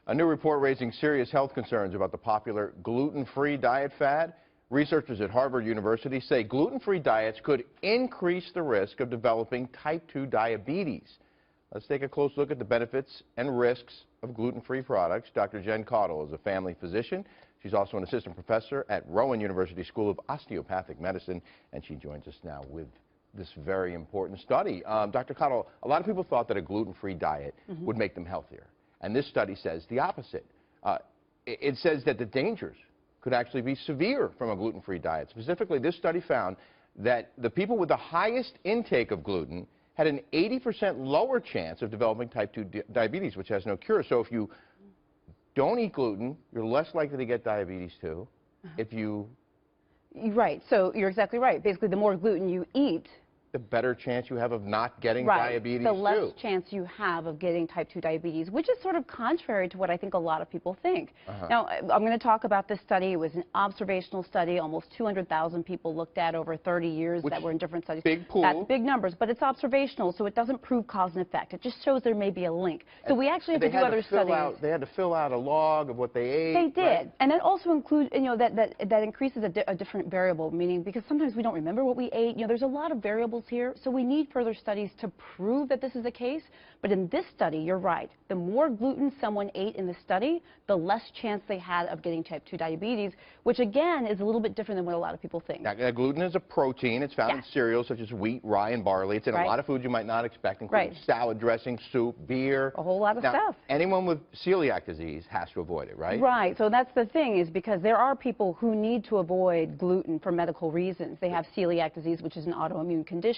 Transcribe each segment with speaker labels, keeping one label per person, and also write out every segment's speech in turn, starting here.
Speaker 1: A new report raising serious health concerns about the popular gluten-free diet fad. Researchers at Harvard University say gluten-free diets could increase the risk of developing type 2 diabetes. Let's take a close look at the benefits and risks of gluten-free products. Dr. Jen Caudle is a family physician. She's also an assistant professor at Rowan University School of Osteopathic Medicine, and she joins us now with this very important study. Dr. Caudle, a lot of people thought that a gluten-free diet would make them healthier. And this study says the opposite. It says that the dangers could actually be severe from a gluten-free diet. Specifically, this study found that the people with the highest intake of gluten had an 80% lower chance of developing type 2 diabetes, which has no cure. So if you don't eat gluten, you're less likely to get diabetes too. If you...
Speaker 2: Right. So you're exactly right. Basically, the more gluten you eat,
Speaker 1: the better chance you have of not getting diabetes,
Speaker 2: the less chance you have of getting type 2 diabetes, which is sort of contrary to what I think a lot of people think. Now, I'm going to talk about this study. It was an observational study. Almost 200,000 people looked at over 30 years that were in different studies.
Speaker 1: Big pool.
Speaker 2: That's big numbers, but it's observational, so it doesn't prove cause and effect. It just shows there may be a link. So we actually have to do other studies.
Speaker 1: They had to fill out a log of what they ate.
Speaker 2: They did.
Speaker 1: Right?
Speaker 2: And that also includes, that increases a different variable, meaning because sometimes we don't remember what we ate. There's a lot of variables here, so we need further studies to prove that this is the case. But in this study, you're right. The more gluten someone ate in the study, the less chance they had of getting type 2 diabetes, which again is a little bit different than what a lot of people think.
Speaker 1: Now, gluten is a protein. It's found in cereals such as wheat, rye, and barley. It's in a lot of foods you might not expect, including salad dressing, soup, beer.
Speaker 2: A whole lot of stuff.
Speaker 1: Anyone with celiac disease has to avoid it, right?
Speaker 2: Right. So that's the thing, is because there are people who need to avoid gluten for medical reasons. They have celiac disease, which is an autoimmune condition.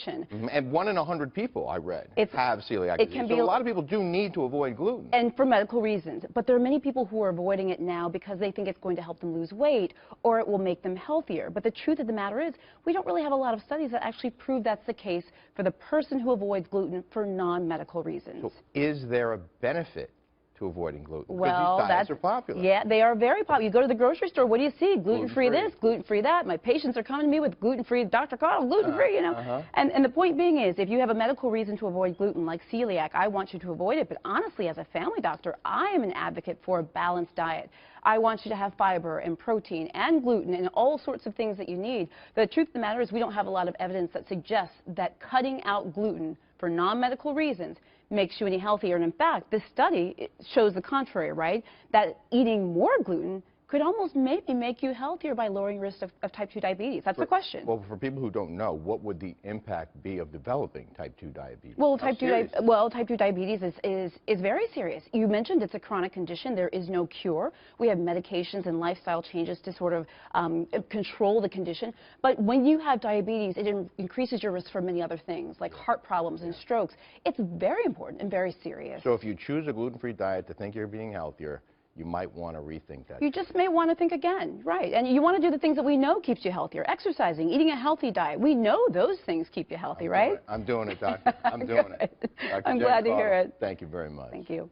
Speaker 1: And 1 in 100 people, I read, have celiac disease. So a lot of people do need to avoid gluten.
Speaker 2: And for medical reasons. But there are many people who are avoiding it now because they think it's going to help them lose weight or it will make them healthier. But the truth of the matter is, we don't really have a lot of studies that actually prove that's the case for the person who avoids gluten for non-medical reasons.
Speaker 1: So is there a benefit to avoiding gluten?
Speaker 2: Well,
Speaker 1: these diets are popular.
Speaker 2: Yeah, they are very popular. You go to the grocery store, what do you see? Gluten-free this, gluten-free that. My patients are coming to me with gluten-free, Dr. Caudle, gluten-free, And the point being is, if you have a medical reason to avoid gluten, like celiac, I want you to avoid it. But honestly, as a family doctor, I am an advocate for a balanced diet. I want you to have fiber and protein and gluten and all sorts of things that you need. The truth of the matter is, we don't have a lot of evidence that suggests that cutting out gluten for non-medical reasons makes you any healthier. And in fact, this study shows the contrary, right? That eating more gluten could almost maybe make you healthier by lowering risk of type 2 diabetes. That's the question.
Speaker 1: Well, for people who don't know, what would the impact be of developing type 2 diabetes?
Speaker 2: Well, type 2 diabetes is very serious. You mentioned it's a chronic condition. There is no cure. We have medications and lifestyle changes to sort of control the condition. But when you have diabetes, it increases your risk for many other things, like heart problems and strokes. It's very important and very serious.
Speaker 1: So if you choose a gluten-free diet to think you're being healthier, you might want to rethink that.
Speaker 2: You just may want to think again, right? And you want to do the things that we know keeps you healthier. Exercising, eating a healthy diet. We know those things keep you healthy, right?
Speaker 1: I'm doing it, Doctor. I'm doing it.
Speaker 2: I'm glad to hear it.
Speaker 1: Thank you very much.
Speaker 2: Thank you.